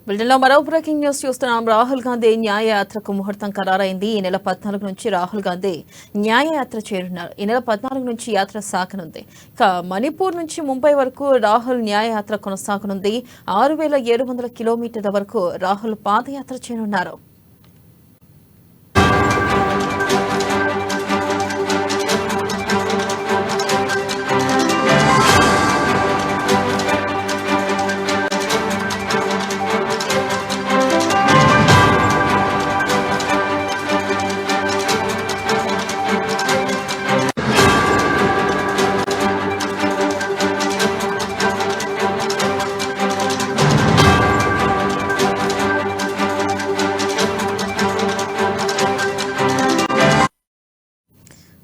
బులెటిన్లో మరో breaking news చూస్తున్నాం. రాహుల్ గాంధీ న్యాయయాత్రకు ముహూర్తం ఖరారైంది. ఈ నెల 14 నుంచి రాహుల్ గాంధీ న్యాయయాత్ర చేరున్నారు. ఈ నెల 14 నుంచి యాత్ర సాగనుంది. ఇక మణిపూర్ నుంచి ముంబై వరకు రాహుల్ న్యాయయాత్ర కొనసాగనుంది. 6,700 కిలోమీటర్ల వరకు రాహుల్ పాదయాత్ర చేయనున్నారు.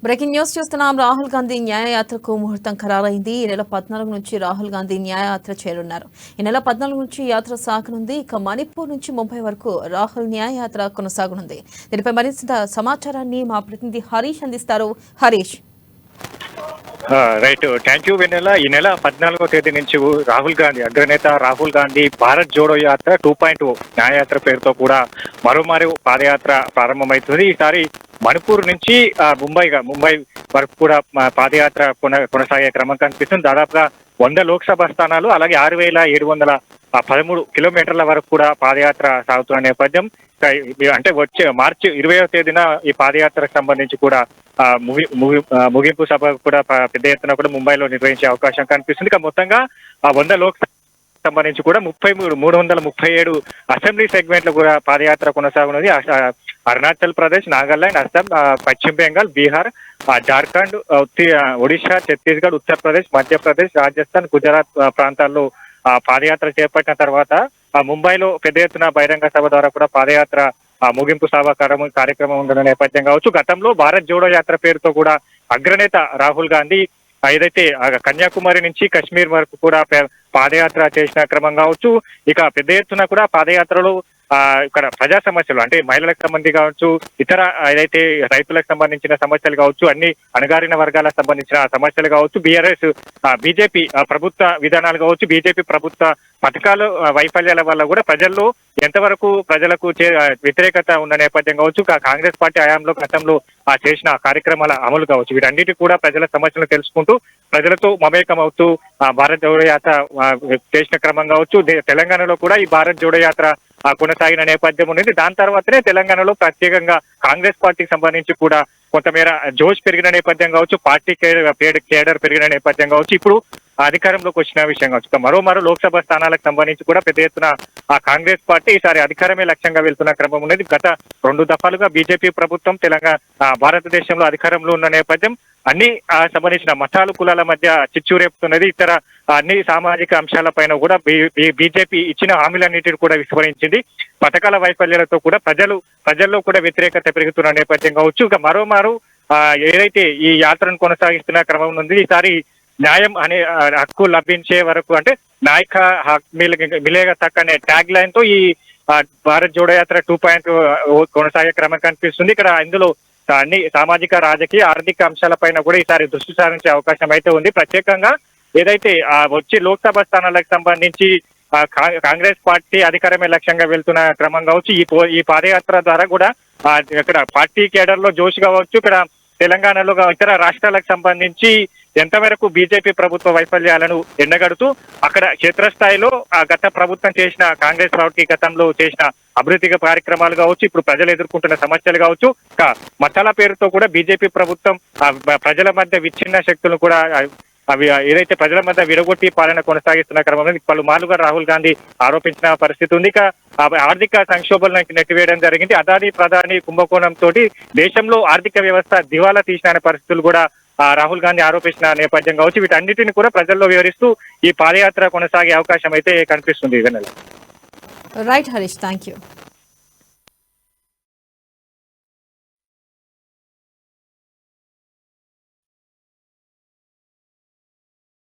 బ్రేకింగ్ న్యూస్ చూస్తున్నాం. రాహుల్ గాంధీ న్యాయయాత్రకు ముహూర్తం ఖరారైంది. ఈ నెల 14 నుంచి రాహుల్ గాంధీ న్యాయయాత్ర చేరున్నారు. ఈ నెల 14 నుంచి యాత్ర సాగనుంది. ఇక మణిపూర్ నుంచి ముంబై వరకు రాహుల్ న్యాయయాత్ర కొనసాగనుంది. దీనిపై మరింత సమాచారాన్ని మా ప్రతినిధి హరీష్ అందిస్తారు. హరీష్. రైట్, థ్యాంక్ యూ వెన్నెల. ఈ నెల 14వ తేదీ నుంచి రాహుల్ గాంధీ అగ్రనేత రాహుల్ గాంధీ భారత్ జోడో యాత్ర 2.0 న్యాయయాత్ర పేరుతో కూడా మరోమారు పాదయాత్ర ప్రారంభమవుతుంది. ఈసారి మణిపూర్ నుంచి ముంబై వరకు కూడా పాదయాత్ర కొనసాగే క్రమం కనిపిస్తుంది. దాదాపుగా 100 లోక్సభ స్థానాలు, అలాగే 6,713 కిలోమీటర్ల వరకు కూడా పాదయాత్ర సాగుతున్న నేపథ్యం. అంటే వచ్చే మార్చి 20వ తేదీన ఈ పాదయాత్రకు సంబంధించి కూడా ముగింపు సభ కూడా పెద్ద ఎత్తున కూడా ముంబైలో నిర్వహించే అవకాశం కనిపిస్తుంది. ఇక మొత్తంగా 100 లోక్సభ సంబంధించి కూడా 337 అసెంబ్లీ సెగ్మెంట్లు కూడా పాదయాత్ర కొనసాగున్నది. అరుణాచల్ ప్రదేశ్, నాగాలాండ్, అస్సాం, పశ్చిమ బెంగాల్, బీహార్, జార్ఖండ్, ఒడిశా, ఛత్తీస్గఢ్, ఉత్తరప్రదేశ్, మధ్యప్రదేశ్, రాజస్థాన్, గుజరాత్ ప్రాంతాల్లో పాదయాత్ర చేపట్టిన తర్వాత ముంబైలో పెద్ద ఎత్తున బహిరంగ సభ ద్వారా కూడా పాదయాత్ర ముగింపు సభ కార్యక్రమం ఉన్న నేపథ్యం కావచ్చు. గతంలో భారత్ జోడో యాత్ర పేరుతో కూడా అగ్రనేత రాహుల్ గాంధీ ఏదైతే కన్యాకుమారి నుంచి కశ్మీర్ వరకు కూడా పాదయాత్ర చేసిన క్రమం కావచ్చు. ఇక పెద్ద ఎత్తున కూడా పాదయాత్రలో ఇక్కడ ప్రజా సమస్యలు, అంటే మహిళలకు సంబంధించి కావచ్చు, ఇతర ఏదైతే రైతులకు సంబంధించిన సమస్యలు కావచ్చు, అన్ని అణగారిన వర్గాలకు సంబంధించిన సమస్యలు కావచ్చు, బీజేపీ ప్రభుత్వ విధానాలు కావచ్చు, బీజేపీ ప్రభుత్వ పథకాలు వైఫల్యాల వల్ల కూడా ప్రజల్లో ఎంతవరకు ప్రజలకు వ్యతిరేకత ఉన్న నేపథ్యం కావచ్చు, కాంగ్రెస్ పార్టీ హయాంలో గతంలో చేసిన కార్యక్రమాల అమలు కావచ్చు, వీటన్నిటి కూడా ప్రజల సమస్యలను తెలుసుకుంటూ ప్రజలతో మమేకం అవుతూ భారత్ జోడో యాత్ర చేసిన క్రమం కావచ్చు. తెలంగాణలో కూడా ఈ భారత్ జోడో యాత్ర కొనసాగిన నేపథ్యం ఉన్నది. దాని తర్వాతనే తెలంగాణలో ప్రత్యేకంగా కాంగ్రెస్ పార్టీకి సంబంధించి కూడా కొంతమేర జోష్ పెరిగిన నేపథ్యం కావచ్చు, పార్టీ కేడర్ పెరిగిన నేపథ్యం కావచ్చు, ఇప్పుడు అధికారంలోకి వచ్చిన విషయం కావచ్చు. మరో లోక్సభ స్థానాలకు సంబంధించి కూడా పెద్ద ఎత్తున కాంగ్రెస్ పార్టీ ఈసారి అధికారమే లక్ష్యంగా వెళ్తున్న క్రమం ఉన్నది. గత 2 దఫాలుగా బీజేపీ ప్రభుత్వం భారతదేశంలో అధికారంలో ఉన్న నేపథ్యం అన్ని సంబంధించిన మతాలు, కులాల మధ్య చిచ్చు రేపుతున్నది. ఇతర అన్ని సామాజిక అంశాలపైన కూడా బీజేపీ ఇచ్చిన హామీలన్నిటిని కూడా విస్మరించింది. పథకాల వైఫల్యాలతో కూడా ప్రజల్లో కూడా వ్యతిరేకత పెరుగుతున్న నేపథ్యం కావచ్చు. ఇక మరోమారు ఏదైతే ఈ యాత్రను కొనసాగిస్తున్న క్రమం ఉంది, ఈసారి న్యాయం అనే హక్కు లభించే వరకు, అంటే నాయక హక్ మిలేగా తక్ అనే ట్యాగ్ లైన్ తో ఈ భారత్ జోడో యాత్ర 2.0 కొనసాగే క్రమం కనిపిస్తుంది. ఇక్కడ ఇందులో అన్ని సామాజిక, రాజకీయ, ఆర్థిక అంశాలపైన కూడా ఈసారి దృష్టి సారించే అవకాశం అయితే ఉంది. ప్రత్యేకంగా ఏదైతే వచ్చే లోక్సభ స్థానాలకు సంబంధించి కాంగ్రెస్ పార్టీ అధికారమే లక్ష్యంగా వెళ్తున్న క్రమం కావచ్చు. ఈ పాదయాత్ర ద్వారా కూడా ఇక్కడ పార్టీ కేడర్ లో జోష్ కావచ్చు, ఇక్కడ తెలంగాణలో ఇతర రాష్ట్రాలకు సంబంధించి ఎంతవరకు బీజేపీ ప్రభుత్వ వైఫల్యాలను ఎండగడుతూ అక్కడ క్షేత్రస్థాయిలో గత ప్రభుత్వం చేసిన, కాంగ్రెస్ పార్టీ గతంలో చేసిన అభివృద్ధి కార్యక్రమాలు కావచ్చు, ఇప్పుడు ప్రజలు ఎదుర్కొంటున్న సమస్యలు కావచ్చు, మతాల పేరుతో కూడా బీజేపీ ప్రభుత్వం ప్రజల మధ్య విచ్ఛిన్న శక్తులను కూడా అవి ఏదైతే ప్రజల మధ్య విడగొట్టి పాలన కొనసాగిస్తున్న క్రమంలో పలుమార్లుగా రాహుల్ గాంధీ ఆరోపించిన పరిస్థితి ఉంది. ఆర్థిక సంక్షోభాలను నెట్టివేయడం జరిగింది. అదాని ప్రధాని కుంభకోణం తోటి దేశంలో ఆర్థిక వ్యవస్థ దివాలా తీసిన పరిస్థితులు కూడా రాహుల్ గాంధీ ఆరోపించిన నేపథ్యం కావచ్చు. వీటన్నిటిని కూడా ప్రజల్లో వివరిస్తూ ఈ పాదయాత్ర కొనసాగే అవకాశం అయితే కనిపిస్తుంది. Right Harish, thank you.